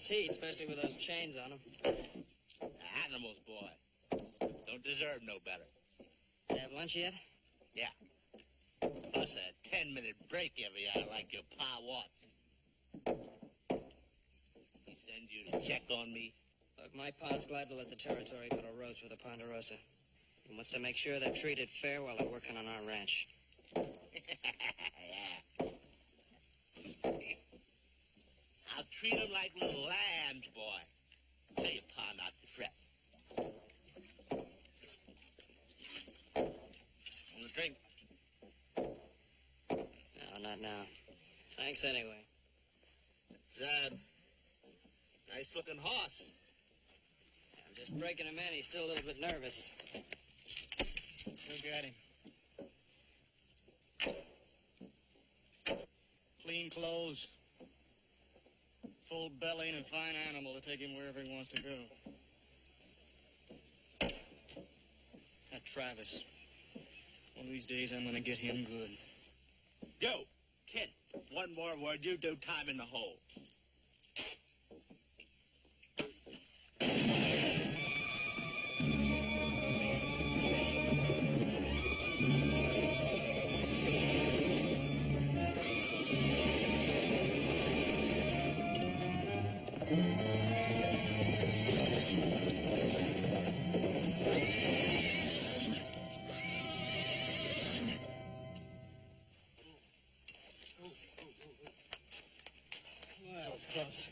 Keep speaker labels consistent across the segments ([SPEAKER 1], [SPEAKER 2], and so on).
[SPEAKER 1] nice heat, especially with those chains on them.
[SPEAKER 2] Animals, boy. Don't deserve no better.
[SPEAKER 1] Have lunch yet?
[SPEAKER 2] Yeah. Plus a 10-minute break every hour like your pa wants. He sends you to check on me?
[SPEAKER 1] Look, my pa's glad to let the territory go to roads with the Ponderosa. He wants to make sure they're treated fair while they're working on our ranch.
[SPEAKER 2] Yeah. I'll treat them like little lambs, boy. Tell your pa not to fret. Want a drink?
[SPEAKER 1] No, not now. Thanks anyway.
[SPEAKER 2] It's a nice-looking horse.
[SPEAKER 1] I'm just breaking him in. He's still a little bit nervous.
[SPEAKER 3] Look at him. Clean clothes, full belly, and a fine animal to take him wherever he wants to go. That Travis. One of these days I'm gonna get him good.
[SPEAKER 2] Yo, kid, one more word, you do time in the hole.
[SPEAKER 1] Well, that was close.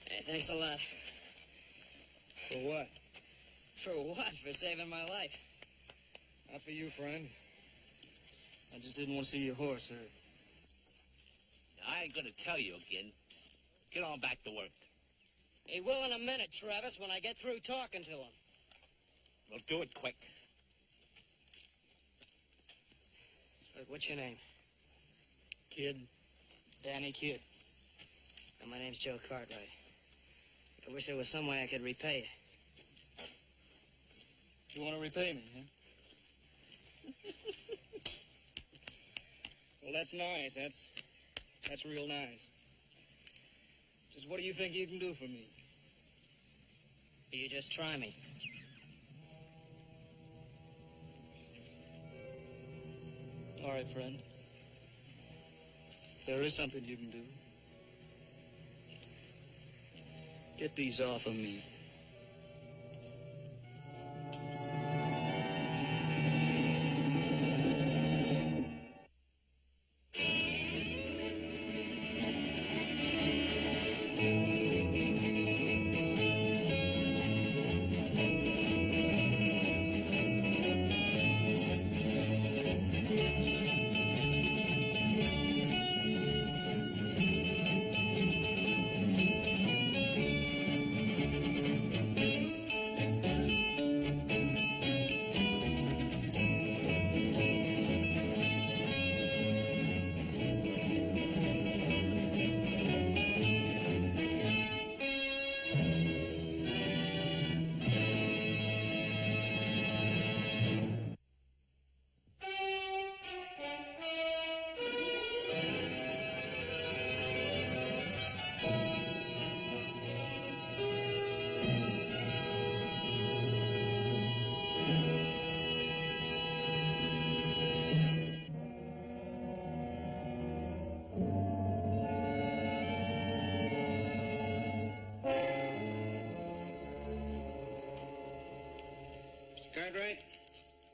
[SPEAKER 1] Hey, thanks a lot.
[SPEAKER 3] For what?
[SPEAKER 1] For what? For saving my life.
[SPEAKER 3] Not for you, friend. I just didn't want to see your horse hurt.
[SPEAKER 2] I ain't gonna tell you again. Get on back to work.
[SPEAKER 1] He will in a minute, Travis, when I get through talking to him.
[SPEAKER 2] We'll do it quick.
[SPEAKER 1] Look, what's your name?
[SPEAKER 3] Kid. Danny Kidd.
[SPEAKER 1] And my name's Joe Cartwright. I wish there was some way I could repay you.
[SPEAKER 3] You want to repay me, huh? Well, that's nice. That's real nice. Just what do you think you can do for me?
[SPEAKER 1] You just try me.
[SPEAKER 3] All right, friend. There is something you can do. Get these off of me.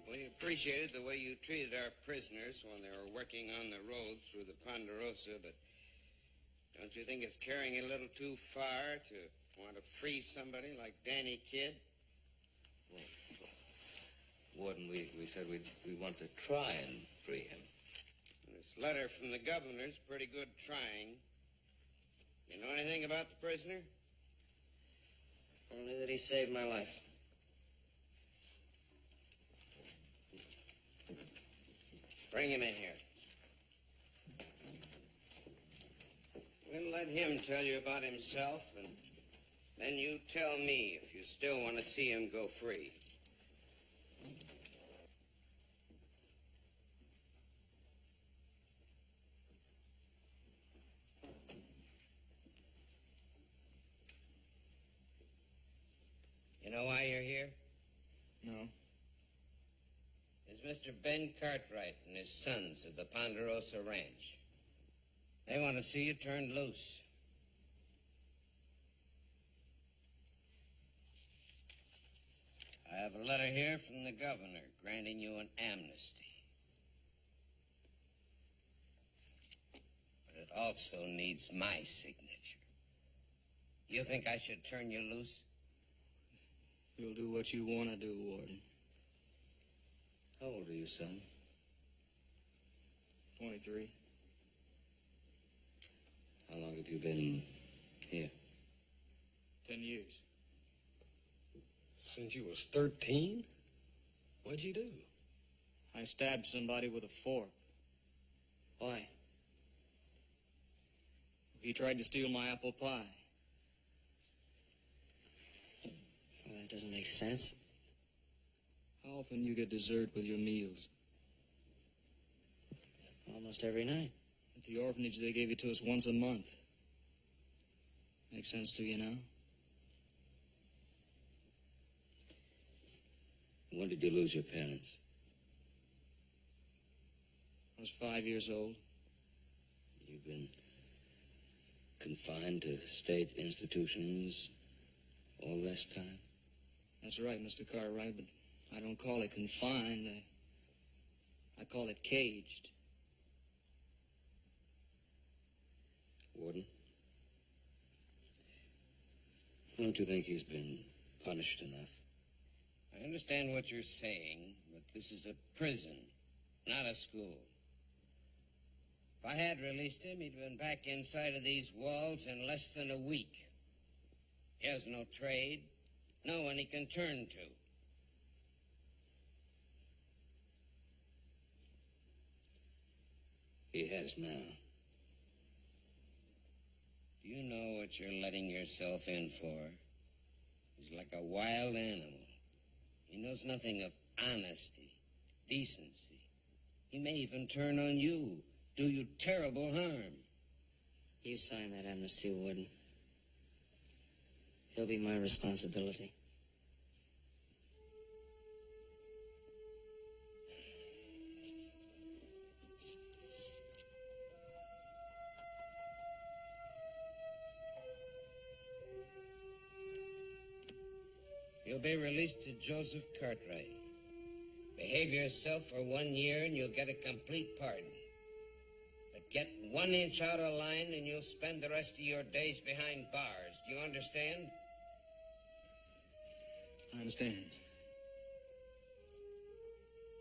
[SPEAKER 4] We appreciated the way you treated our prisoners when they were working on the road through the Ponderosa, but don't you think it's carrying it a little too far to want to free somebody like Danny Kidd?
[SPEAKER 5] Well, Warden, we said we want to try and free him.
[SPEAKER 4] This letter from the governor's pretty good trying. You know anything about the prisoner?
[SPEAKER 1] Only that he saved my life.
[SPEAKER 4] Bring him in here. We'll let him tell you about himself, and then you tell me if you still want to see him go free. Mr. Ben Cartwright and his sons at the Ponderosa Ranch. They want to see you turned loose. I have a letter here from the governor granting you an amnesty. But it also needs my signature. You think I should turn you loose?
[SPEAKER 3] You'll do what you want to do, Warden.
[SPEAKER 5] How old are you, son?
[SPEAKER 3] 23.
[SPEAKER 5] How long have you been here?
[SPEAKER 3] 10 years.
[SPEAKER 6] Since you was 13? What'd you do?
[SPEAKER 3] I stabbed somebody with a fork.
[SPEAKER 1] Why?
[SPEAKER 3] He tried to steal my apple pie.
[SPEAKER 1] Well, that doesn't make sense.
[SPEAKER 3] How often you get dessert with your meals?
[SPEAKER 1] Almost every night.
[SPEAKER 3] At the orphanage, they gave it to us once a month. Make sense to you now?
[SPEAKER 5] When did you lose your parents?
[SPEAKER 3] I was 5 years old.
[SPEAKER 5] You've been confined to state institutions all this time?
[SPEAKER 3] That's right, Mr. Cartwright, but I don't call it confined. I call it caged.
[SPEAKER 5] Warden? Don't you think he's been punished enough?
[SPEAKER 4] I understand what you're saying, but this is a prison, not a school. If I had released him, he'd been back inside of these walls in less than a week. He has no trade, no one he can turn to.
[SPEAKER 5] He has now.
[SPEAKER 4] Do you know what you're letting yourself in for? He's like a wild animal. He knows nothing of honesty, decency. He may even turn on you, do you terrible harm.
[SPEAKER 1] You sign that amnesty, Warden. He'll be my responsibility.
[SPEAKER 4] You'll be released to Joseph Cartwright. Behave yourself for 1 year and you'll get a complete pardon. But get 1 inch out of line and you'll spend the rest of your days behind bars. Do you understand?
[SPEAKER 3] I understand.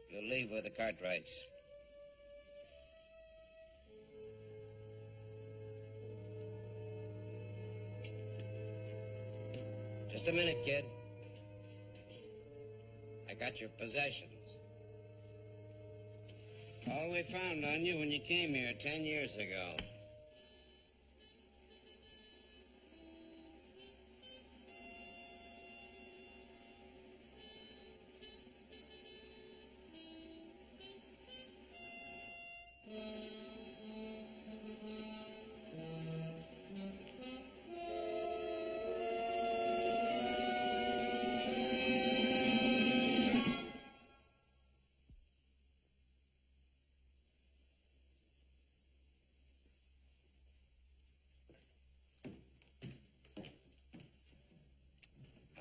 [SPEAKER 4] You'll leave with the Cartwrights. Just a minute, kid. I got your possessions. All we found on you when you came here 10 years ago.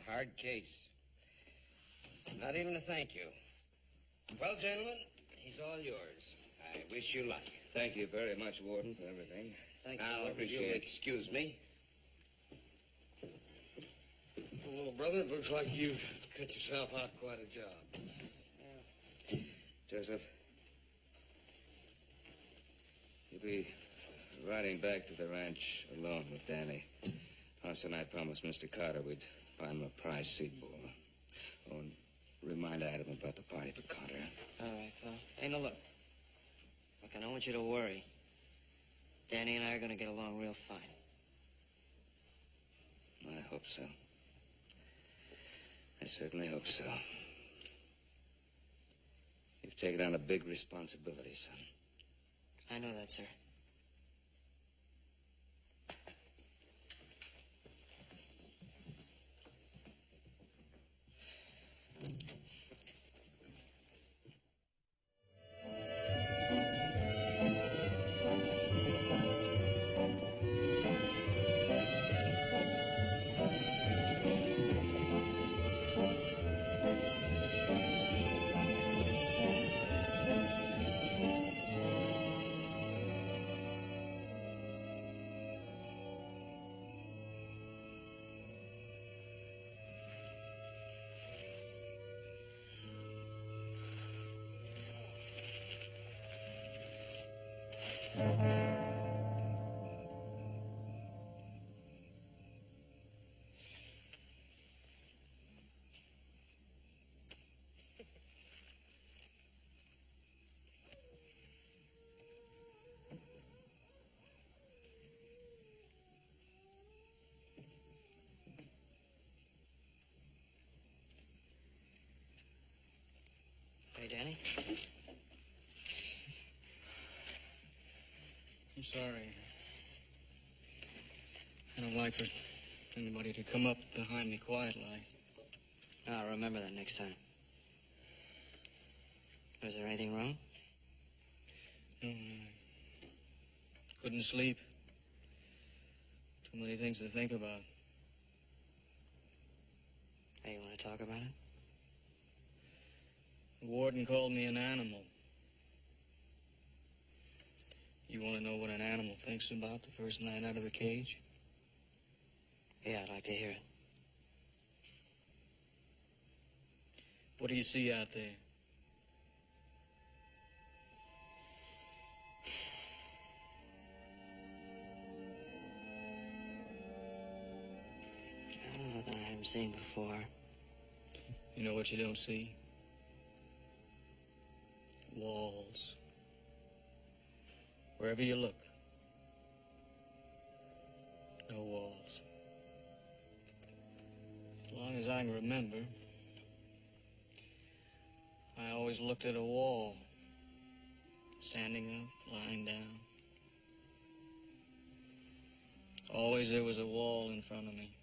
[SPEAKER 4] Hard case. Not even a thank you. Well, gentlemen, he's all yours. I wish you luck.
[SPEAKER 5] Thank you very much, Warden, for everything.
[SPEAKER 1] Thank you.
[SPEAKER 4] Now,
[SPEAKER 1] Warden.
[SPEAKER 4] if you'll excuse me.
[SPEAKER 6] Well, little brother, it looks like you've cut yourself out quite a job.
[SPEAKER 5] Joseph, you'll be riding back to the ranch alone with Danny. Austin and I promised Mr. Carter we'd find him a prize seed ball. Oh, and remind Adam about the party for Carter.
[SPEAKER 1] All right, pal. Hey, now look. Look, I don't want you to worry. Danny and I are going to get along real fine.
[SPEAKER 5] I hope so. I certainly hope so. You've taken on a big responsibility, son.
[SPEAKER 1] I know that, sir. Danny?
[SPEAKER 3] I'm sorry. I don't like for anybody to come up behind me quiet like.
[SPEAKER 1] I'll remember that next time. Was there anything wrong?
[SPEAKER 3] No, I couldn't sleep. Too many things to think about.
[SPEAKER 1] Hey, you want to talk about it?
[SPEAKER 3] The warden called me an animal. You want to know what an animal thinks about the first night out of the cage?
[SPEAKER 1] Yeah, I'd like to hear it.
[SPEAKER 3] What do you see out there?
[SPEAKER 1] Nothing I haven't seen before.
[SPEAKER 3] You know what you don't see? Walls. Wherever you look. No walls. As long as I can remember, I always looked at a wall. Standing up, lying down. Always there was a wall in front of me.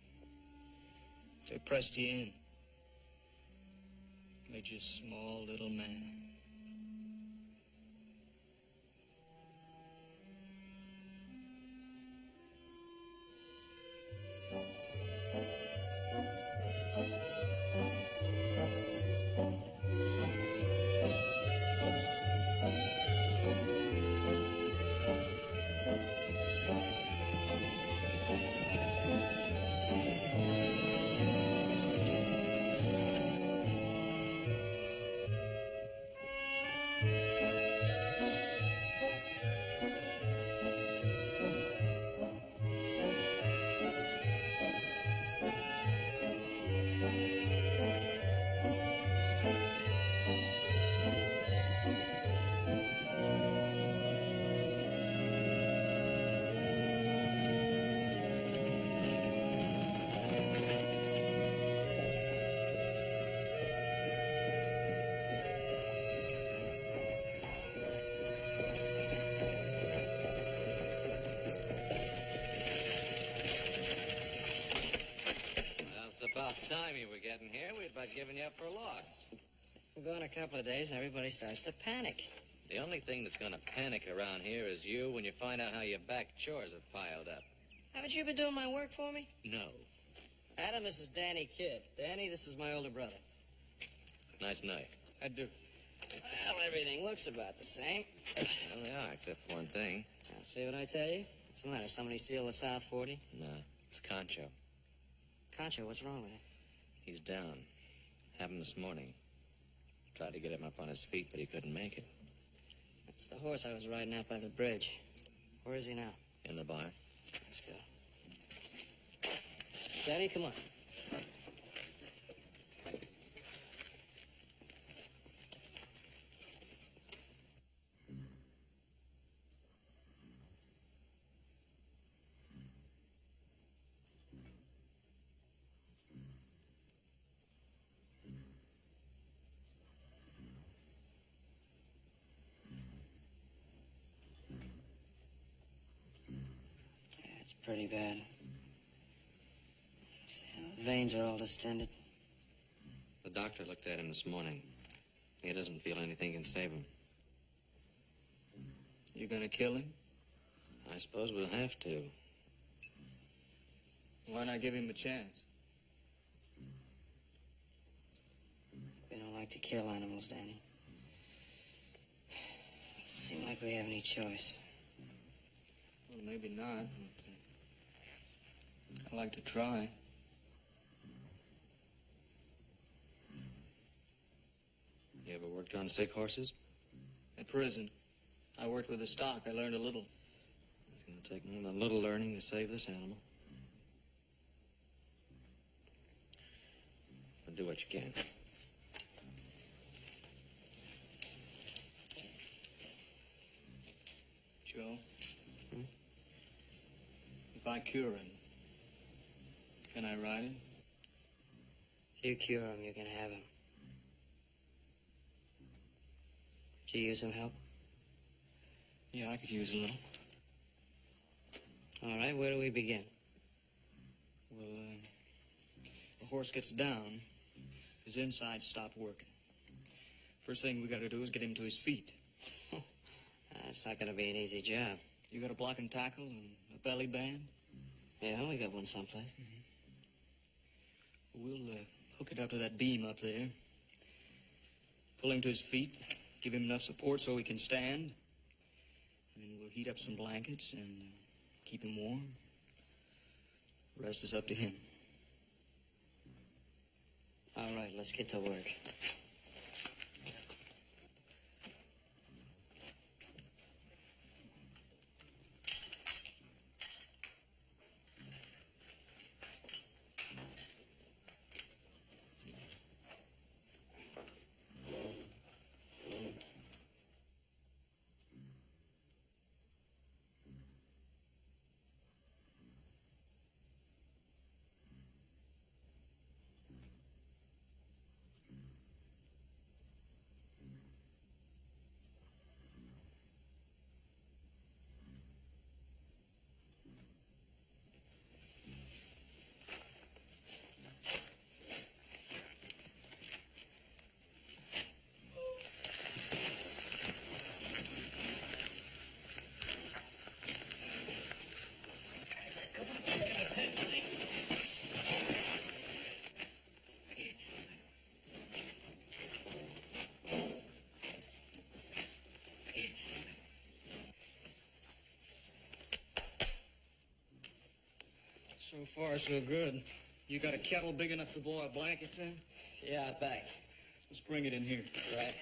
[SPEAKER 3] They pressed you in. Made you a small little man.
[SPEAKER 1] It's about time you were getting here. We'd about given you up for lost. We'll go in a couple of days and everybody starts to panic.
[SPEAKER 7] The only thing that's going to panic around here is you when you find out how your back chores have piled up.
[SPEAKER 1] Haven't you been doing my work for me?
[SPEAKER 7] No.
[SPEAKER 1] Adam, this is Danny Kidd. Danny, this is my older brother.
[SPEAKER 7] Nice knife.
[SPEAKER 3] I do.
[SPEAKER 1] Well, everything looks about the same.
[SPEAKER 7] Well, they are, except for one thing.
[SPEAKER 1] Now, see what I tell you? What's the matter? Somebody steal the South 40?
[SPEAKER 7] No, it's Concho.
[SPEAKER 1] Concho, what's wrong with it?
[SPEAKER 7] He's down. Happened this morning. Tried to get him up on his feet, but he couldn't make it.
[SPEAKER 1] That's the horse I was riding out by the bridge. Where is he now?
[SPEAKER 7] In the bar.
[SPEAKER 1] Let's go. Daddy, come on. It's pretty bad. The veins are all distended.
[SPEAKER 7] The doctor looked at him this morning. He doesn't feel anything can save him.
[SPEAKER 3] You gonna kill him?
[SPEAKER 7] I suppose we'll have to.
[SPEAKER 3] Why not give him a chance?
[SPEAKER 1] We don't like to kill animals, Danny. Doesn't seem like we have any choice.
[SPEAKER 3] Well, maybe not. But, I like to try.
[SPEAKER 7] You ever worked on sick horses?
[SPEAKER 3] At prison. I worked with the stock. I learned a little.
[SPEAKER 7] It's going to take more than a little learning to save this animal. But do what you can.
[SPEAKER 3] Joe? If I cure him, can I ride him?
[SPEAKER 1] If you cure him, you can have him. Did you use some help?
[SPEAKER 3] Yeah, I could use a little.
[SPEAKER 1] All right, where do we begin?
[SPEAKER 3] Well, the horse gets down, his insides stop working. First thing we got to do is get him to his feet.
[SPEAKER 1] That's not going to be an easy job.
[SPEAKER 3] You got a block and tackle and a belly band?
[SPEAKER 1] Yeah, we got one someplace.
[SPEAKER 3] We'll hook it up to that beam up there. Pull him to his feet, give him enough support so he can stand. And then we'll heat up some blankets and keep him warm. The rest is up to him.
[SPEAKER 1] All right, let's get to work.
[SPEAKER 3] So far, so good. You got a kettle big enough to boil blankets in?
[SPEAKER 1] Yeah, back.
[SPEAKER 3] Let's bring it in here.
[SPEAKER 1] Right.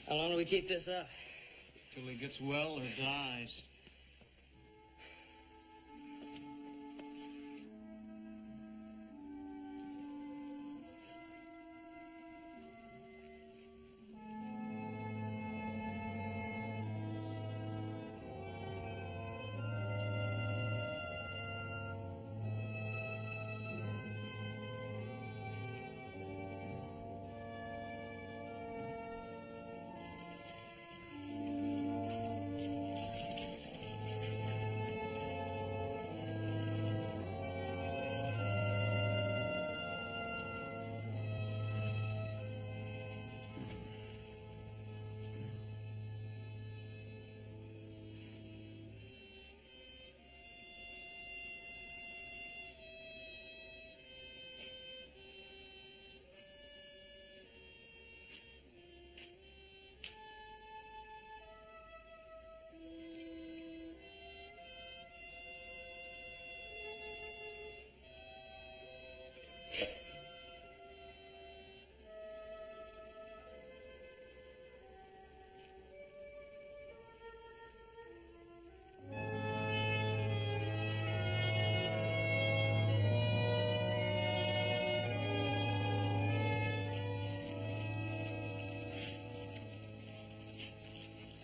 [SPEAKER 1] How long do we keep this up?
[SPEAKER 3] Till he gets well or dies.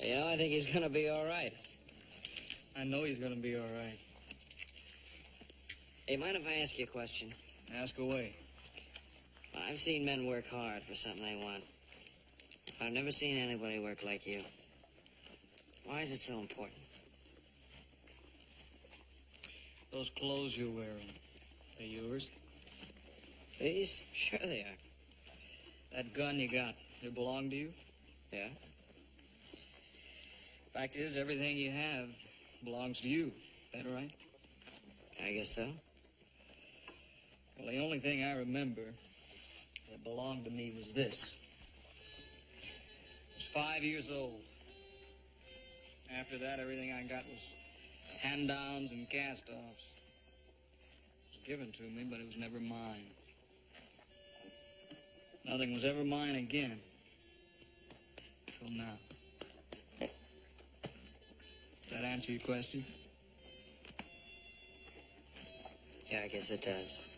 [SPEAKER 3] You know, I think he's gonna be all right. I know he's gonna be all right.
[SPEAKER 1] Hey, mind if I ask you a question?
[SPEAKER 3] Ask away.
[SPEAKER 1] I've seen men work hard for something they want. I've never seen anybody work like you. Why is it so important?
[SPEAKER 3] Those clothes you're wearing, they're yours?
[SPEAKER 1] These? Sure they are.
[SPEAKER 3] That gun you got, it belong to you?
[SPEAKER 1] Yeah?
[SPEAKER 3] Fact is, everything you have belongs to you. Is that right?
[SPEAKER 1] I guess so.
[SPEAKER 3] Well, the only thing I remember that belonged to me was this. I was 5 years old. After that, everything I got was hand-downs and cast-offs. given to me, but it was never mine. Nothing was ever mine again. Till now. Does that answer your question?
[SPEAKER 1] Yeah, I guess it does.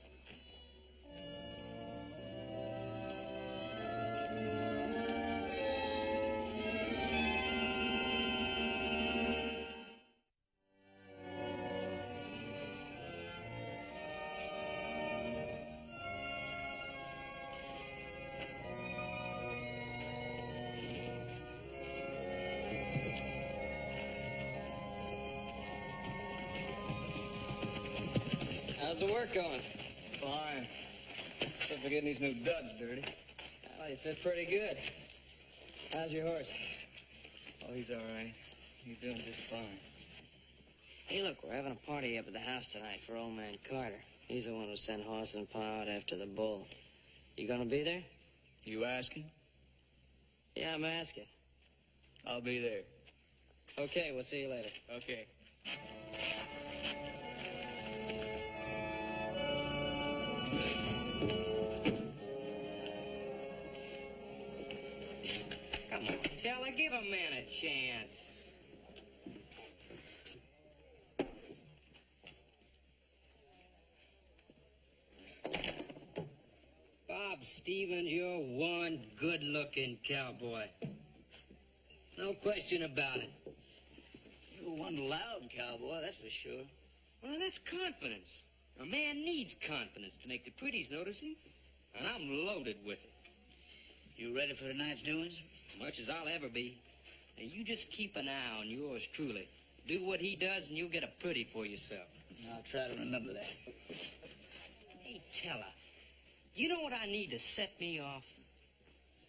[SPEAKER 1] How's the work going?
[SPEAKER 3] Fine. Except for getting these new duds dirty.
[SPEAKER 1] Well, you fit pretty good. How's your horse?
[SPEAKER 3] Oh, he's all right. He's doing just fine.
[SPEAKER 1] Hey, look, we're having a party up at the house tonight for old man Carter. He's the one who sent Horse and Pa out after the bull. You gonna be there?
[SPEAKER 3] You asking?
[SPEAKER 1] Yeah, I'm asking.
[SPEAKER 3] I'll be there.
[SPEAKER 1] Okay, we'll see you later.
[SPEAKER 3] Okay.
[SPEAKER 1] Come on, fella, give a man a chance. Bob Stevens, you're one good-looking cowboy. No question about it.
[SPEAKER 8] You're one loud cowboy, that's for sure.
[SPEAKER 1] Well, that's confidence. A man needs confidence to make the pretties notice him, and I'm loaded with it.
[SPEAKER 8] You ready for tonight's doings?
[SPEAKER 1] Much as I'll ever be. And you just keep an eye on yours truly. Do what he does, and you'll get a pretty for yourself.
[SPEAKER 8] I'll try to remember that.
[SPEAKER 1] Hey, Teller, you know what I need to set me off?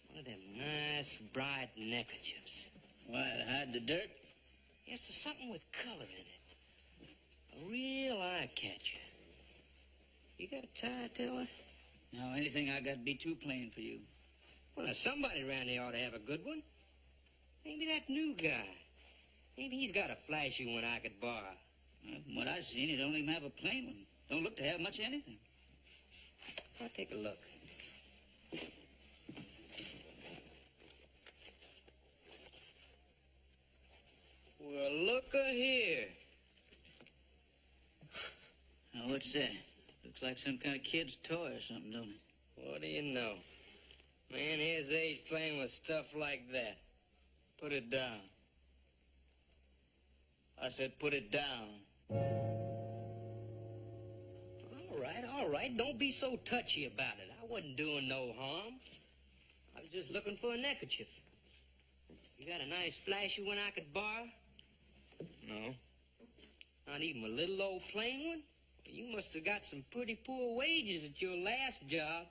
[SPEAKER 1] One of them nice, bright neckerchiefs.
[SPEAKER 8] Why, to hide the dirt?
[SPEAKER 1] Yes, there's something with color in it. A real eye-catcher. You got a tie, Teller?
[SPEAKER 8] No, anything I got to be too plain for you.
[SPEAKER 1] Well, now, somebody around here ought to have a good one. Maybe that new guy. Maybe he's got a flashy one I could borrow.
[SPEAKER 8] From what I've seen, he don't even have a plain one. Don't look to have much of anything.
[SPEAKER 1] I'll take a look. Well, look-a-here.
[SPEAKER 8] Now, what's that? Looks like some kind of kid's toy or something, don't it?
[SPEAKER 1] What do you know? Man his age playing with stuff like that.
[SPEAKER 3] Put it down. I said put it down.
[SPEAKER 1] All right. Don't be so touchy about it. I wasn't doing no harm. I was just looking for a neckerchief. You got a nice flashy one I could borrow?
[SPEAKER 3] No.
[SPEAKER 1] Not even a little old plain one? You must have got some pretty poor wages at your last job.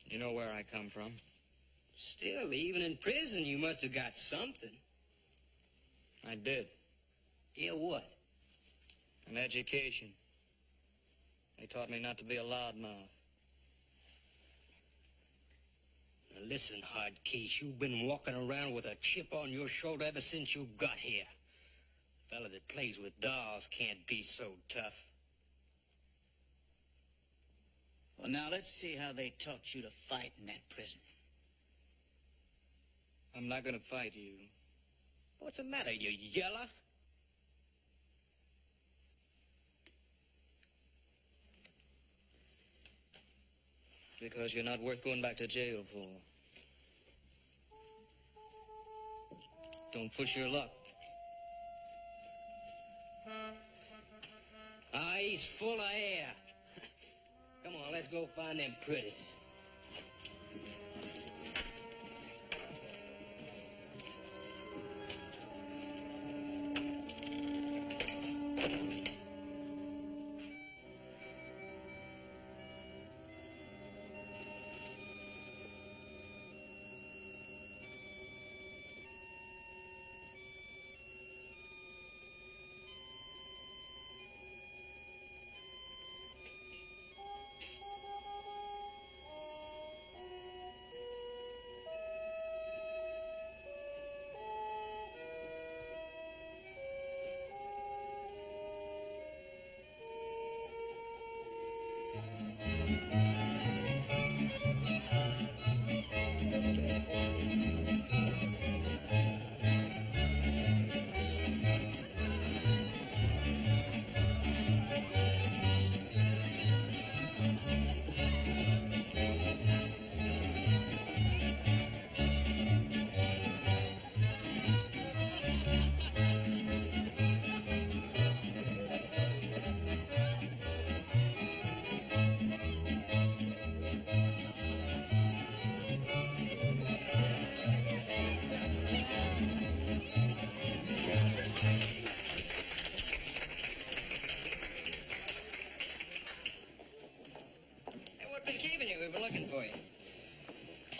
[SPEAKER 3] You know where I come from?
[SPEAKER 1] Still, even in prison, you must have got something.
[SPEAKER 3] I did.
[SPEAKER 1] Yeah, what?
[SPEAKER 3] An education. They taught me not to be a loudmouth.
[SPEAKER 1] Now listen, hard case, you've been walking around with a chip on your shoulder ever since you got here. A fella that plays with dolls can't be so tough.
[SPEAKER 8] Well, now, let's see how they taught you to fight in that prison.
[SPEAKER 3] I'm not going to fight you.
[SPEAKER 1] What's the matter, you yeller?
[SPEAKER 3] Because you're not worth going back to jail for. Don't push your luck.
[SPEAKER 1] Ah, he's full of air. Come on, let's go find them pretties.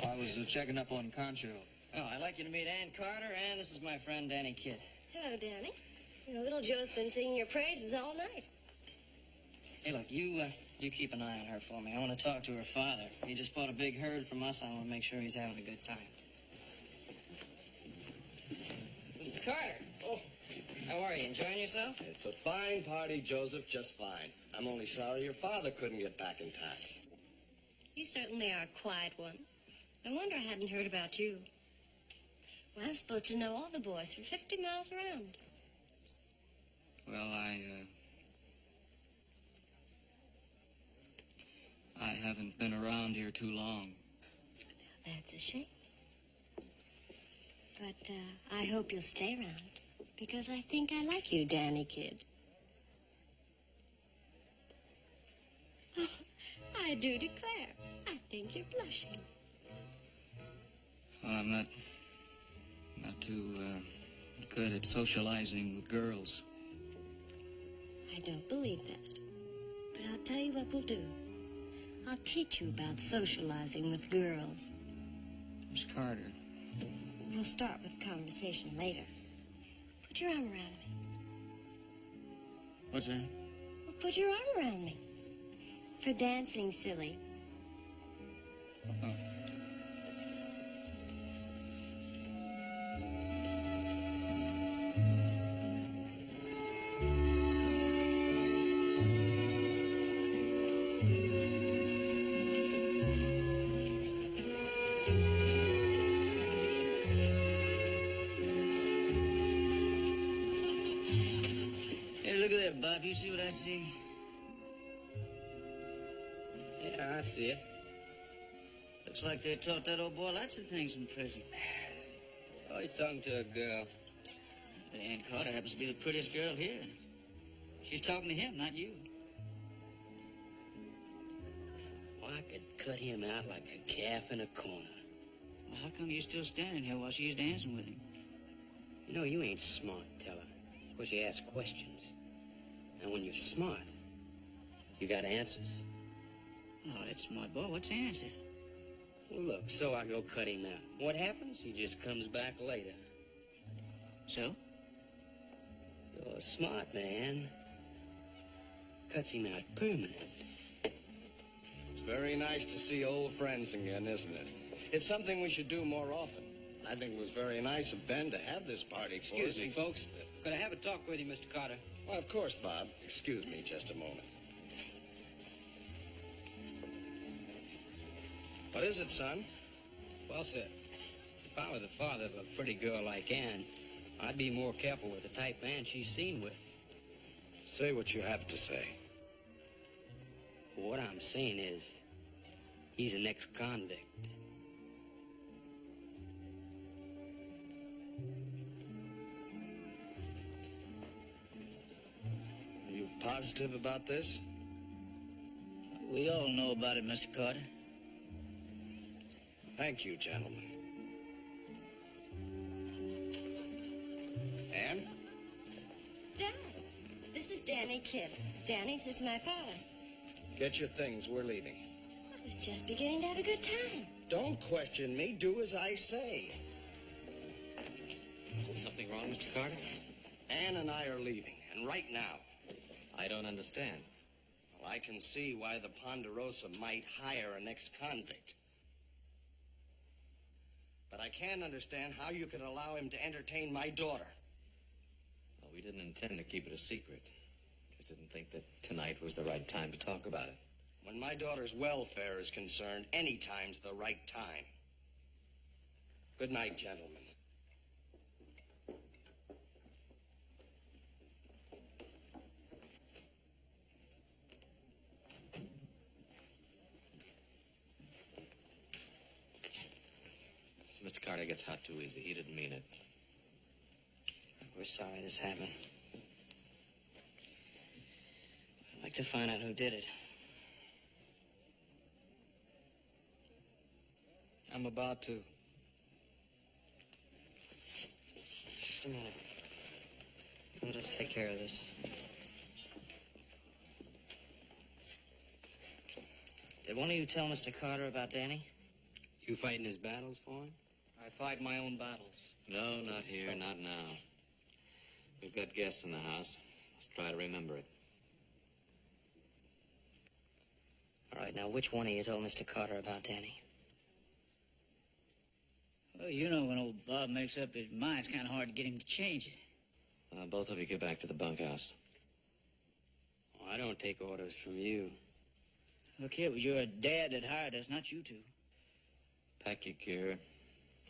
[SPEAKER 3] I was checking up on Concho.
[SPEAKER 8] Oh, I'd like you to meet Ann Carter, and this is my friend Danny Kidd.
[SPEAKER 9] Hello, Danny. You know, little Joe's been singing your praises all night.
[SPEAKER 8] Hey, look, you keep an eye on her for me. I want to talk to her father. He just bought a big herd from us. I want to make sure he's having a good time. Mr. Carter.
[SPEAKER 6] Oh,
[SPEAKER 8] How are you? Enjoying yourself?
[SPEAKER 6] it's a fine party, Joseph, just fine. I'm only sorry your father couldn't get back in time.
[SPEAKER 9] You certainly are a quiet one. No wonder I hadn't heard about you. Well, I'm supposed to know all the boys for 50 miles around.
[SPEAKER 3] Well, I haven't been around here too long.
[SPEAKER 9] That's a shame. But I hope you'll stay around, because I think I like you, Danny Kidd. Oh, I do declare, I think you're blushing.
[SPEAKER 3] Well, I'm not too good at socializing with girls.
[SPEAKER 9] I don't believe that. But I'll tell you what we'll do. I'll teach you about socializing with girls.
[SPEAKER 3] Miss Carter.
[SPEAKER 9] We'll start with conversation later. Put your arm around me.
[SPEAKER 3] What's that?
[SPEAKER 9] Well, put your arm around me. For dancing, silly.
[SPEAKER 3] Oh.
[SPEAKER 8] Hey, look at that, Bob. You see what I see?
[SPEAKER 1] Yeah, I see it.
[SPEAKER 8] Looks like they taught that old boy lots of things in prison.
[SPEAKER 1] Oh, he's talking to a girl.
[SPEAKER 8] But Ann Carter happens to be the prettiest girl here. She's talking to him, not you.
[SPEAKER 1] Well, I could cut him out like a calf in a corner.
[SPEAKER 8] Well, how come you're still standing here while she's dancing with him?
[SPEAKER 1] You know, you ain't smart, Teller. Because you ask questions. And when you're smart, you got answers.
[SPEAKER 8] Oh, that's smart boy. What's the answer?
[SPEAKER 1] Well, look, so I go cut him out. What happens? He just comes back later.
[SPEAKER 8] So?
[SPEAKER 1] You're a smart man. Cuts him out permanent.
[SPEAKER 6] It's very nice to see old friends again, isn't it? It's something we should do more often. I think it was very nice of Ben to have this party for us.
[SPEAKER 1] Excuse me, folks. Could I have a talk with you, Mr. Carter?
[SPEAKER 6] Well, of course, Bob. Excuse me just a moment. What is it, son?
[SPEAKER 1] Well, sir, if I were the father of a pretty girl like Ann, I'd be more careful with the type man she's seen with.
[SPEAKER 6] Say what you have to say.
[SPEAKER 1] What I'm saying is, he's an ex-convict.
[SPEAKER 6] Are you positive about this?
[SPEAKER 8] We all know about it, Mr. Carter.
[SPEAKER 6] Thank you, gentlemen. Ann?
[SPEAKER 9] Dad, this is Danny Kidd. Danny, this is my father.
[SPEAKER 6] Get your things. We're leaving.
[SPEAKER 9] I was just beginning to have a good time.
[SPEAKER 6] Don't question me. Do as I say.
[SPEAKER 7] Is something wrong, Mr. Carter?
[SPEAKER 6] Ann and I are leaving, and right now.
[SPEAKER 7] I don't understand.
[SPEAKER 6] Well, I can see why the Ponderosa might hire an ex-convict. But I can't understand how you could allow him to entertain my daughter.
[SPEAKER 7] Well, we didn't intend to keep it a secret. Just didn't think that tonight was the right time to talk about it.
[SPEAKER 6] When my daughter's welfare is concerned, any time's the right time. Good night, gentlemen.
[SPEAKER 7] Mr. Carter gets hot too easy. He didn't mean it.
[SPEAKER 8] We're sorry this happened. I'd like to find out who did it.
[SPEAKER 3] I'm about to.
[SPEAKER 8] Just a minute. Let us take care of this. Did one of you tell Mr. Carter about Danny?
[SPEAKER 1] You fighting his battles for him?
[SPEAKER 3] I fight my own battles.
[SPEAKER 7] No, not here, not now. We've got guests in the house. Let's try to remember it.
[SPEAKER 8] All right, now, which one of you told Mr. Carter about Danny?
[SPEAKER 10] Well, you know, when old Bob makes up his mind, it's kind of hard to get him to change it.
[SPEAKER 7] Both of you get back to the bunkhouse.
[SPEAKER 1] Oh, I don't take orders from you.
[SPEAKER 10] Look here, it was your dad that hired us, not you two.
[SPEAKER 7] Pack your gear.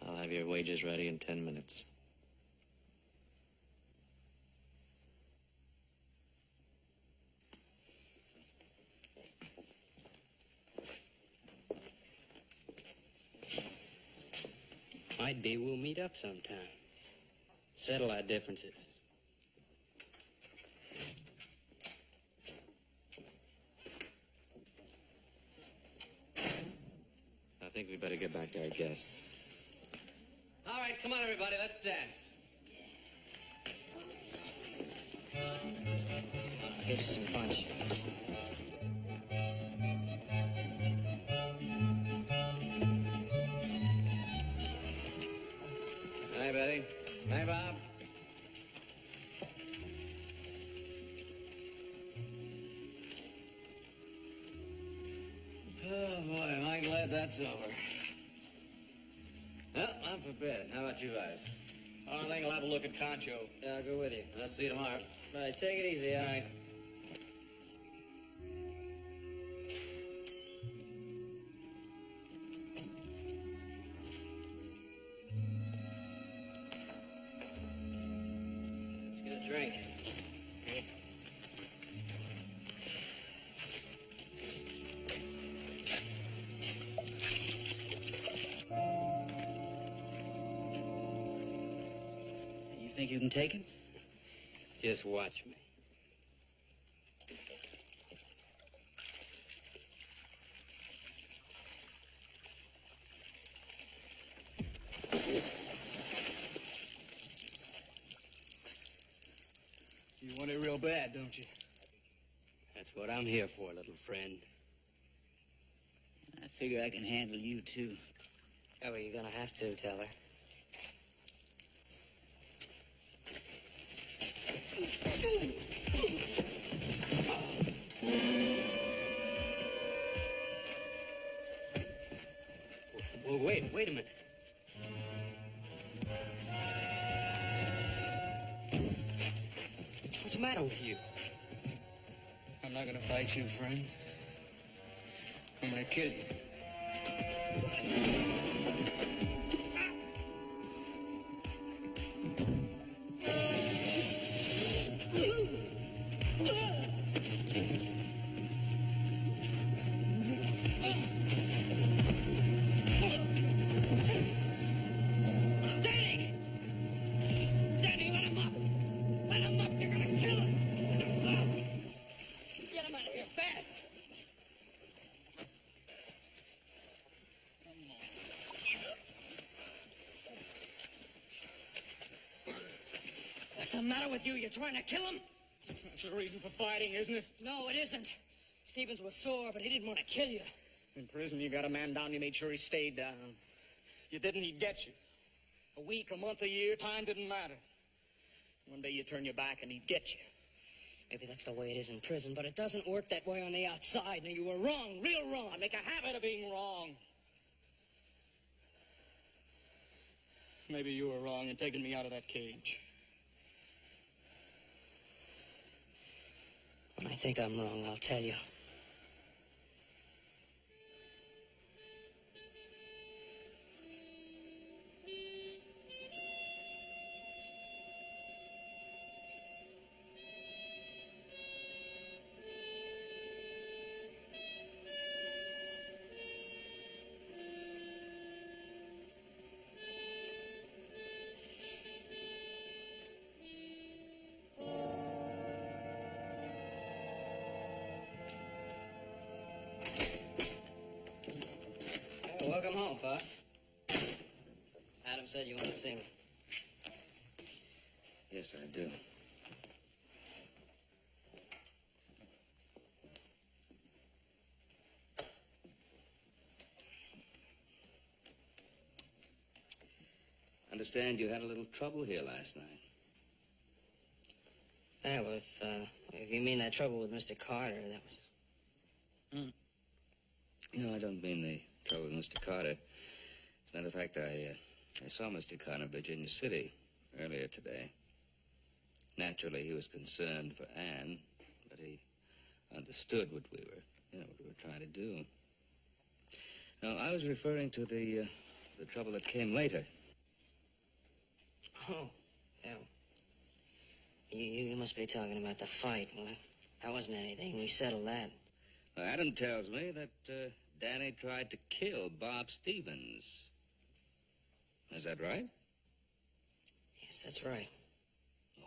[SPEAKER 7] I'll have your wages ready in 10 minutes.
[SPEAKER 1] Might be we'll meet up sometime. Settle our differences.
[SPEAKER 7] I think we better get back to our guests.
[SPEAKER 8] All right, come on, everybody, let's dance. I'll get you some punch.
[SPEAKER 7] Hi, Betty. Hi, Bob.
[SPEAKER 8] Oh, boy, am I glad that's over.
[SPEAKER 7] Well, I'm for bed. How about you guys?
[SPEAKER 3] I think I'll have a look at Concho.
[SPEAKER 8] Yeah, I'll go with you.
[SPEAKER 7] I'll see you tomorrow.
[SPEAKER 8] All right, take it easy, all right? Let's get a drink.
[SPEAKER 10] You think you can take him?
[SPEAKER 1] Just watch me.
[SPEAKER 3] You want it real bad, don't you?
[SPEAKER 1] That's what I'm here for, little friend.
[SPEAKER 10] I figure I can handle you, too.
[SPEAKER 8] Oh, well, you're gonna have to, tell her.
[SPEAKER 1] Well, wait a minute. What's the matter with you?
[SPEAKER 3] I'm not gonna fight you, friend. I'm gonna kill you.
[SPEAKER 1] What's the matter with you? You're trying to kill him?
[SPEAKER 3] That's the reason for fighting, isn't it?
[SPEAKER 1] No, it isn't. Stevens was sore, but he didn't want to kill you.
[SPEAKER 3] In prison, you got a man down, you made sure he stayed down. You didn't, he'd get you. A week, a month, a year, time didn't matter. One day you turn your back and he'd get you.
[SPEAKER 1] Maybe that's the way it is in prison, but it doesn't work that way on the outside. Now, you were wrong, real wrong.
[SPEAKER 3] I make a habit of being wrong. Maybe you were wrong in taking me out of that cage.
[SPEAKER 1] When I think I'm wrong, I'll tell you.
[SPEAKER 8] on, Pop. Adam said you wanted to see me.
[SPEAKER 5] Yes, I do. Understand you had a little trouble here last night.
[SPEAKER 8] Yeah, well, if you mean that trouble with Mr. Carter, that was...
[SPEAKER 5] No, I don't mean the trouble with Mr. Carter. As a matter of fact, I saw Mr. Carter in Virginia City earlier today. Naturally, he was concerned for Anne, but he understood what we were trying to do. No, I was referring to the trouble that came later.
[SPEAKER 8] Oh, yeah. You must be talking about the fight. Well, that wasn't anything. We settled that.
[SPEAKER 5] Well, Adam tells me that Danny tried to kill Bob Stevens. Is that right?
[SPEAKER 8] Yes, that's right.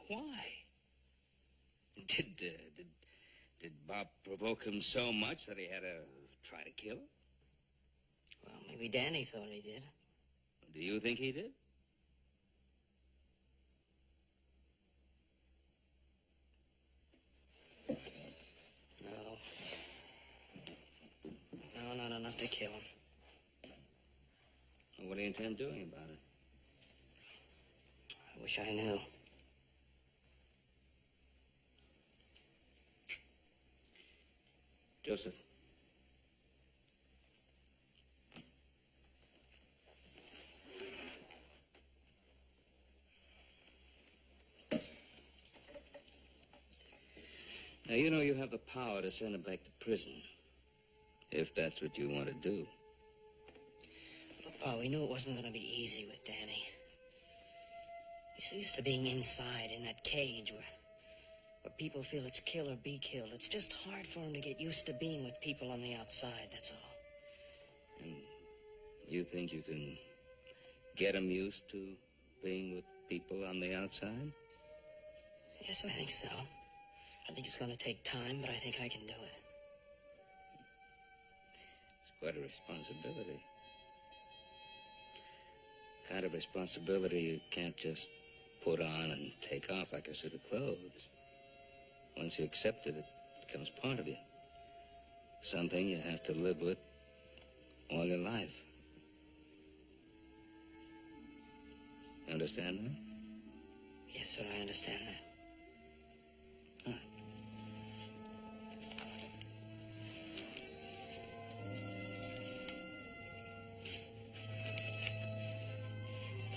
[SPEAKER 5] Why? Did Bob provoke him so much that he had to try to kill him?
[SPEAKER 8] Well, maybe Danny thought he did.
[SPEAKER 5] Do you think he did?
[SPEAKER 8] No, not enough to kill him.
[SPEAKER 5] Well, what do you intend doing about it?
[SPEAKER 8] I wish I knew.
[SPEAKER 5] Joseph. Now, you know you have the power to send him back to prison, if that's what you want to do.
[SPEAKER 8] Look, Pa, we knew it wasn't going to be easy with Danny. He's so used to being inside in that cage where people feel it's kill or be killed. It's just hard for him to get used to being with people on the outside, that's all.
[SPEAKER 5] And you think you can get him used to being with people on the outside?
[SPEAKER 8] Yes, I think so. I think it's going to take time, but I think I can do it.
[SPEAKER 5] It's quite a responsibility. Kind of responsibility you can't just put on and take off like a suit of clothes. Once you accept it, it becomes part of you. Something you have to live with all your life. You understand that?
[SPEAKER 8] Yes, sir, I understand that.
[SPEAKER 5] All right.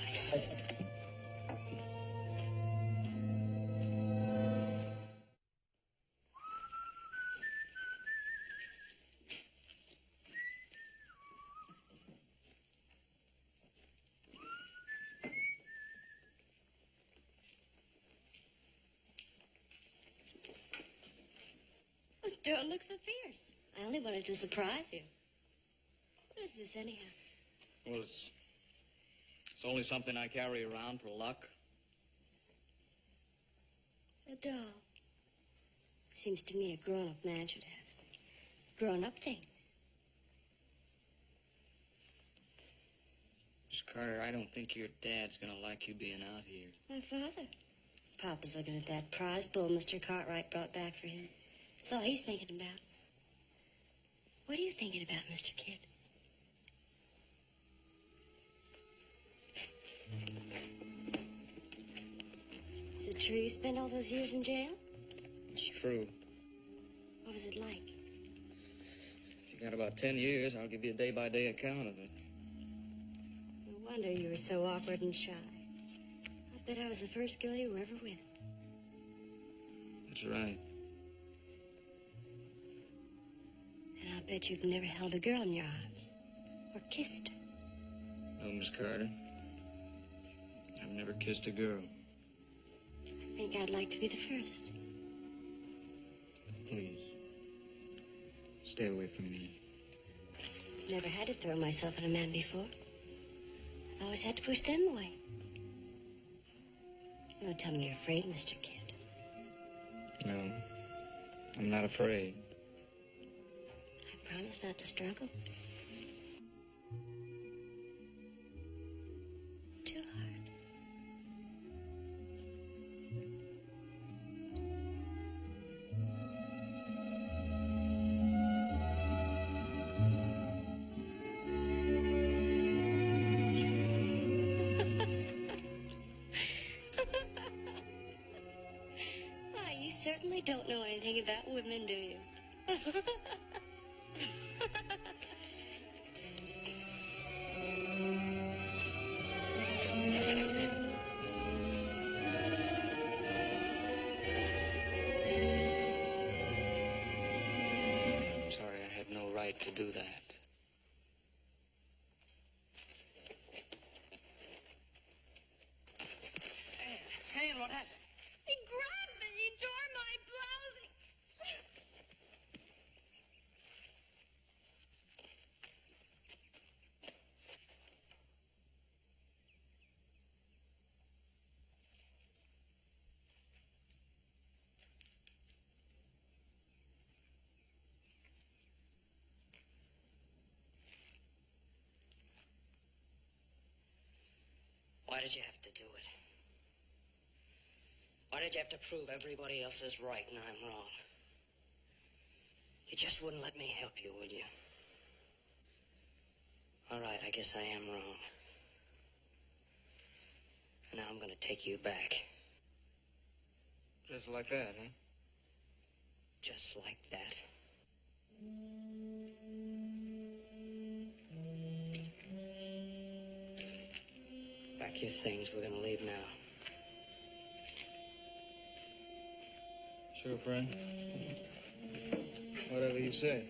[SPEAKER 8] Thanks.
[SPEAKER 9] Don't look so fierce. I only wanted to surprise you. What is this, anyhow?
[SPEAKER 3] Well, it's only something I carry around for luck.
[SPEAKER 9] A doll. Seems to me a grown-up man should have grown-up things.
[SPEAKER 3] Miss Carter, I don't think your dad's gonna like you being out here.
[SPEAKER 9] My father. Papa's looking at that prize bull Mr. Cartwright brought back for him. That's all he's thinking about. What are you thinking about, Mr. Kidd? Is it true you spent all those years in jail?
[SPEAKER 3] It's true.
[SPEAKER 9] What was it like?
[SPEAKER 3] If you got about 10 years, I'll give you a day-by-day account of it.
[SPEAKER 9] No wonder you were so awkward and shy. I bet I was the first girl you were ever with.
[SPEAKER 3] That's right.
[SPEAKER 9] And I'll bet you've never held a girl in your arms or kissed her.
[SPEAKER 3] No, Miss Carter. I've never kissed a girl.
[SPEAKER 9] I think I'd like to be the first.
[SPEAKER 3] Please. Stay away from me.
[SPEAKER 9] Never had to throw myself at a man before. I've always had to push them away. Don't tell me you're afraid, Mr. Kidd.
[SPEAKER 3] No, I'm not afraid.
[SPEAKER 9] I promise not to struggle. You don't know anything about women, do you?
[SPEAKER 3] I'm sorry, I had no right to do that.
[SPEAKER 8] Hey, what happened?
[SPEAKER 9] He grabbed me. He tore my blouse.
[SPEAKER 8] Why did you have to do it? Why did you have to prove everybody else is right and I'm wrong? You just wouldn't let me help you, would you? All right, I guess I am wrong. And now I'm going to take you back.
[SPEAKER 3] Just like that, huh?
[SPEAKER 8] Just like that. Pack your things. We're going to leave now.
[SPEAKER 3] Sure, friend. Whatever you say.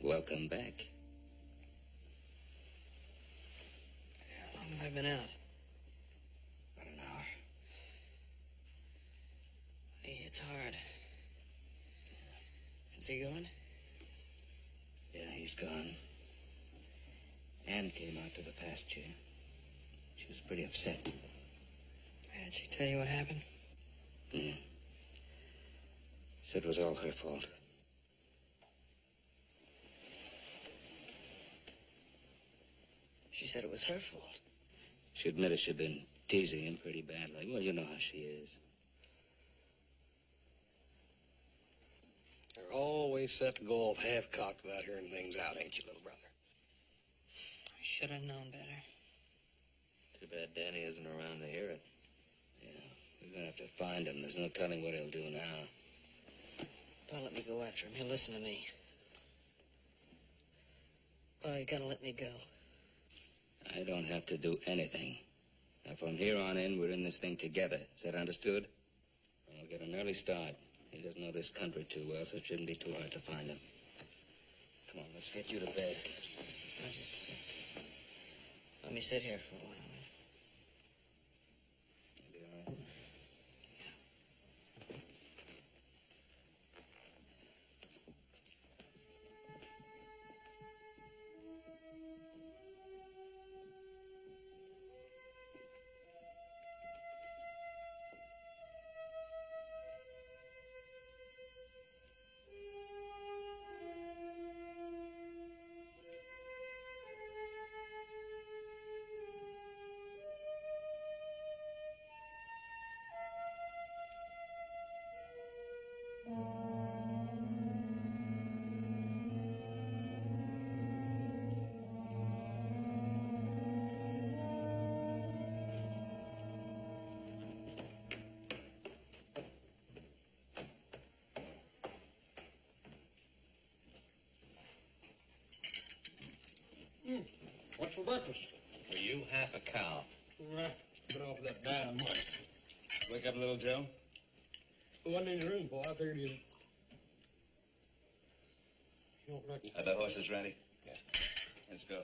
[SPEAKER 5] Welcome back.
[SPEAKER 8] How long have I been out?
[SPEAKER 5] About an hour.
[SPEAKER 8] Hey, it's hard. Is he going?
[SPEAKER 5] Yeah, he's gone. Ann came out to the pasture. She was pretty upset.
[SPEAKER 8] Did she tell you what happened?
[SPEAKER 5] Yeah. Said it was all her fault.
[SPEAKER 8] She said it was her fault.
[SPEAKER 5] She admitted she'd been teasing him pretty badly. Well, you know how she is.
[SPEAKER 6] You're always set to go off half-cocked without hearing things out, ain't you, little brother?
[SPEAKER 8] I should have known better.
[SPEAKER 7] Too bad Danny isn't around to hear it.
[SPEAKER 5] Yeah, we're gonna have to find him. There's no telling what he'll do now.
[SPEAKER 8] Don't let me go after him. He'll listen to me. Oh, you gotta let me go.
[SPEAKER 5] I don't have to do anything. Now, from here on in, we're in this thing together. Is that understood? I'll get an early start. He doesn't know this country too well, so it shouldn't be too hard to find him. Come on, let's get you to bed.
[SPEAKER 8] Just let me sit here for a while.
[SPEAKER 5] You'll be all right.
[SPEAKER 6] What's for breakfast?
[SPEAKER 7] For you, half a cow.
[SPEAKER 6] Get off that bad of mine.
[SPEAKER 7] Wake up, little Joe.
[SPEAKER 6] Who wasn't in your room, Paul? I figured you don't reckon.
[SPEAKER 7] Are the horses ready? Yeah. Let's go.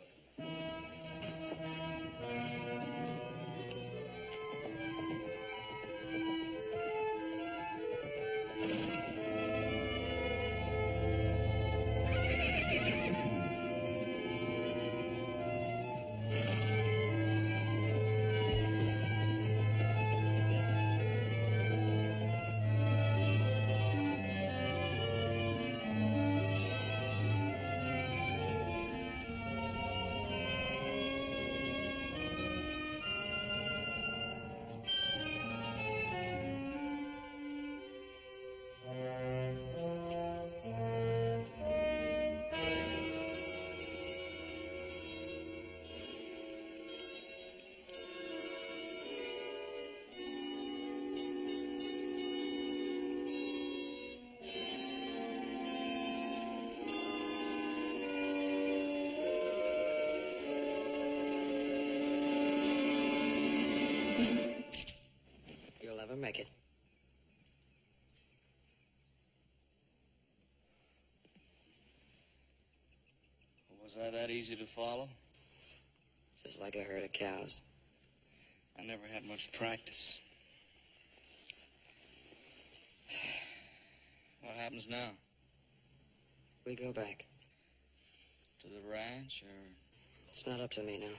[SPEAKER 8] You'll never make it.
[SPEAKER 3] Was I that easy to follow?
[SPEAKER 8] Just like a herd of cows.
[SPEAKER 3] I never had much practice. What happens now?
[SPEAKER 8] We go back.
[SPEAKER 3] To the ranch, or...
[SPEAKER 8] It's not up to me now.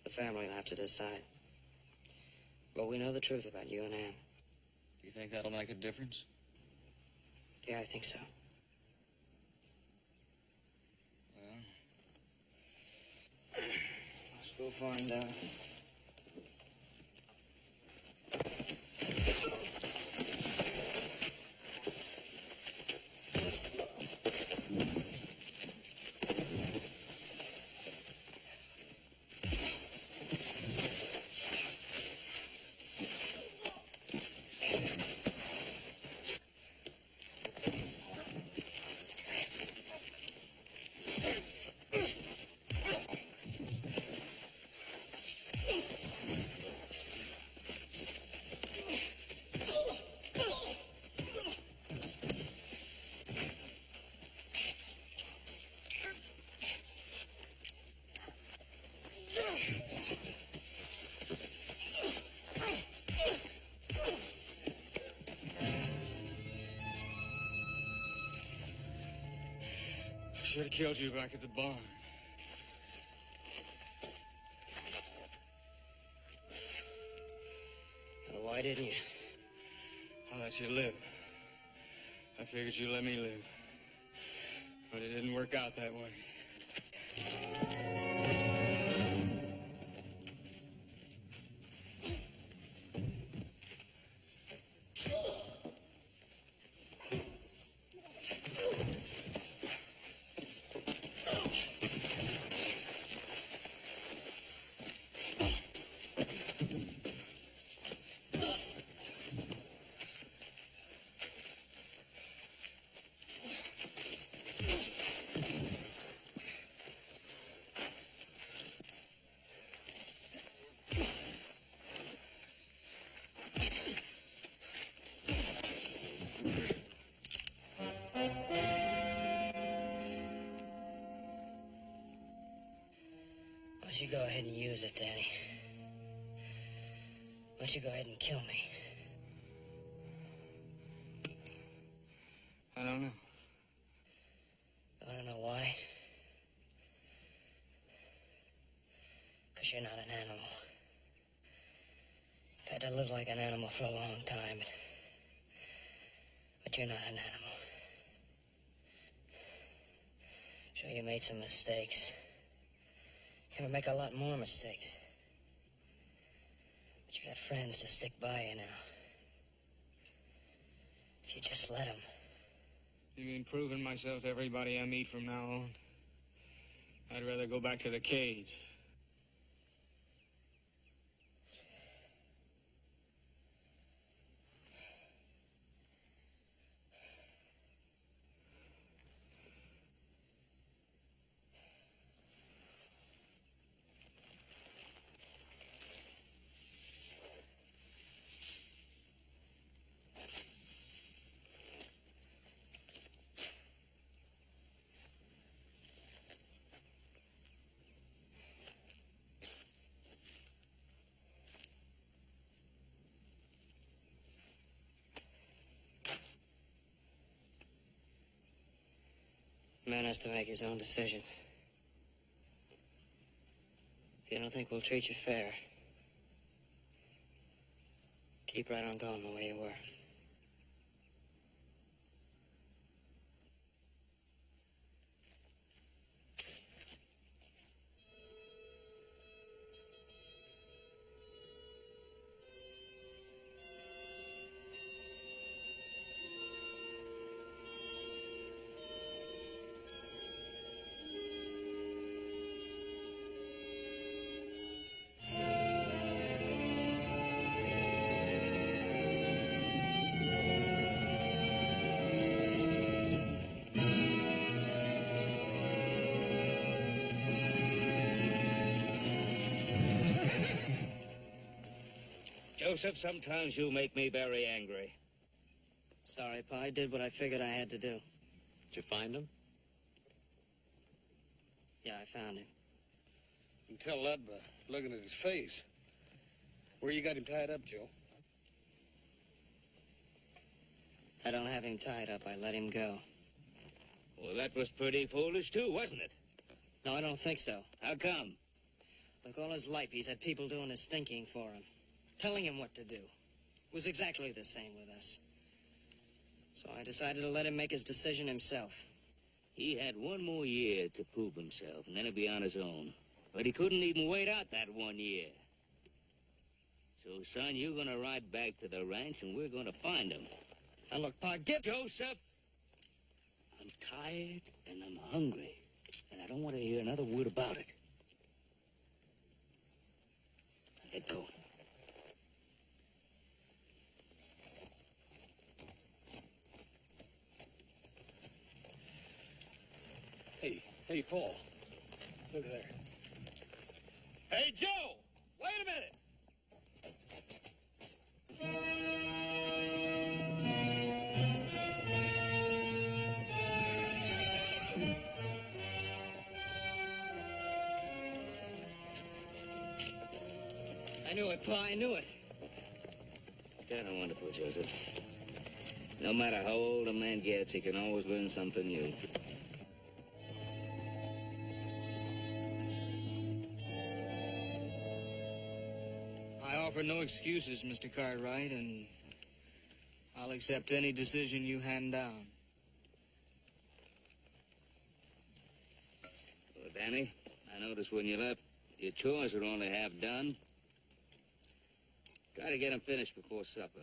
[SPEAKER 8] The family will have to decide. But we know the truth about you and Ann.
[SPEAKER 3] Do you think that'll make a difference?
[SPEAKER 8] Yeah, I think so.
[SPEAKER 3] Well, let's go find out. I should have killed you back at the barn.
[SPEAKER 8] Well, why didn't you?
[SPEAKER 3] I let you live. I figured you'd let me live. But it didn't work out that way.
[SPEAKER 8] Why don't you go ahead and use it, Danny? Why don't you go ahead and kill me?
[SPEAKER 3] I don't know.
[SPEAKER 8] You want to know why? Because you're not an animal. You've had to live like an animal for a long time, but you're not an animal. Sure, you made some mistakes. You're gonna make a lot more mistakes. But you got friends to stick by you now. If you just let them.
[SPEAKER 3] You mean proving myself to everybody I meet from now on? I'd rather go back to the cage.
[SPEAKER 8] A man has to make his own decisions. If you don't think we'll treat you fair, keep right on going the way you were.
[SPEAKER 2] Joseph, sometimes you make me very angry.
[SPEAKER 8] Sorry, Pa. I did what I figured I had to do.
[SPEAKER 7] Did you find him?
[SPEAKER 8] Yeah, I found him.
[SPEAKER 6] You can tell that by looking at his face. Where you got him tied up, Joe?
[SPEAKER 8] I don't have him tied up. I let him go.
[SPEAKER 2] Well, that was pretty foolish, too, wasn't it?
[SPEAKER 8] No, I don't think so.
[SPEAKER 2] How come?
[SPEAKER 8] Look, all his life he's had people doing his thinking for him, telling him what to do. It was exactly the same with us. So I decided to let him make his decision himself.
[SPEAKER 2] He had one more year to prove himself, and then he'd be on his own. But he couldn't even wait out that 1 year. So, son, you're gonna ride back to the ranch, and we're gonna find him.
[SPEAKER 8] Now, look, Pa, get...
[SPEAKER 2] Joseph! I'm tired, and I'm hungry, and I don't want to hear another word about it. Now, get going.
[SPEAKER 6] Hey, Paul. Look there.
[SPEAKER 2] Hey, Joe! Wait a minute!
[SPEAKER 8] I knew it, Pa, I knew it.
[SPEAKER 2] Kind of wonderful, Joseph. No matter how old a man gets, he can always learn something new.
[SPEAKER 3] I offer no excuses, Mr. Cartwright, and I'll accept any decision you hand down.
[SPEAKER 2] Well, Danny, I noticed when you left, your chores were only half done. Try to get them finished before supper.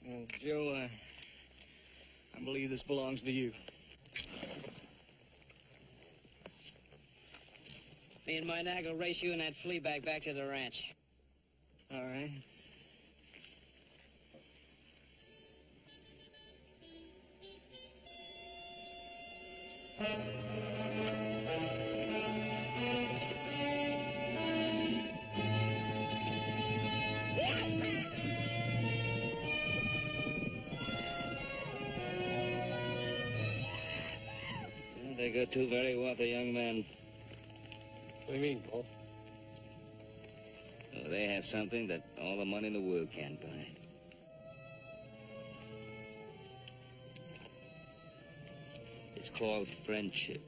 [SPEAKER 3] Well, Joe, I believe this belongs to you.
[SPEAKER 8] Me and my nag will race you and that flea bag back to the ranch.
[SPEAKER 3] All right.
[SPEAKER 2] They got two very wealthy young men.
[SPEAKER 6] What do you mean, Paul?
[SPEAKER 2] Well, they have something that all the money in the world can't buy. It's called friendship.